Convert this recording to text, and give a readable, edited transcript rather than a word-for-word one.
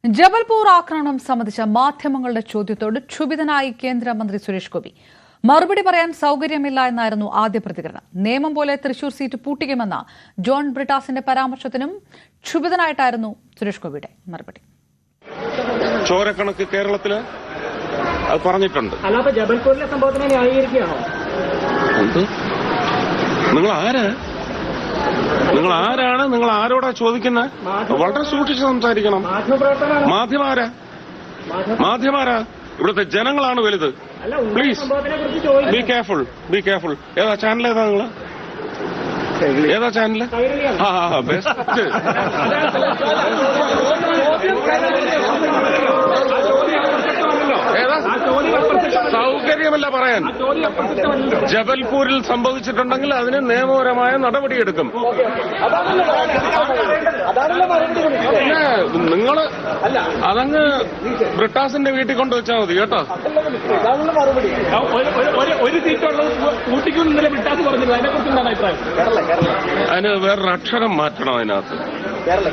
ജബൽപൂർ ആക്രമണം സംബന്ധിച്ച മാധ്യമങ്ങളുടെ ചോദ്യത്തോട് ക്ഷുഭിതനായി കേന്ദ്രമന്ത്രി സുരേഷ് ഗോപി. മറുപടി പറയാൻ സൌകര്യമില്ല എന്നായിരുന്നു ആദ്യ പ്രതികരണം. നിയമം പോലെ തൃശൂർ സീറ്റ് പൂട്ടിക്കുമെന്ന ജോൺ ബ്രിട്ടാസിന്റെ പരാമർശത്തിനും ക്ഷുഭിതനായിട്ടായിരുന്നു സുരേഷ് ഗോപിയുടെ മറുപടി. ചോരക്കണക്ക് കേരളത്തില് അത് പറഞ്ഞിട്ടുണ്ട്. ജബൽപൂരിലെ സംഭവത്തിനെ ന്യായീകരിക്കുകയാണോ? നിങ്ങൾ ആരാണ്? നിങ്ങൾ ആരോടാ ചോദിക്കുന്നത്? വളരെ സൂക്ഷിച്ച് സംസാരിക്കണം. മാധ്യമാരാ ഇവിടുത്തെ ജനങ്ങളാണ് വലുത്. Please be careful. ഏതാ ചാനൽ? ഏതാ ചാനൽ? ബെസ്റ്റ്. സൗകര്യമല്ല പറയാൻ. ജബൽപൂരിൽ സംഭവിച്ചിട്ടുണ്ടെങ്കിൽ അതിന് നിയമപരമായ നടപടിയെടുക്കും. പിന്നെ നിങ്ങള് അതങ്ങ് ബ്രിട്ടാസിന്റെ വീട്ടിൽ കൊണ്ടുവച്ചാൽ മതി കേട്ടോ. ഒരു സീറ്റുള്ളത് ഊട്ടിക്കും ഇന്നലെ ബ്രിട്ടാസ് പറഞ്ഞില്ല, അതിനെക്കുറിച്ച് എന്താണ് അഭിപ്രായം? അതിന് വേറൊരു അക്ഷരം മാറ്റണം അതിനകത്ത്. കേരള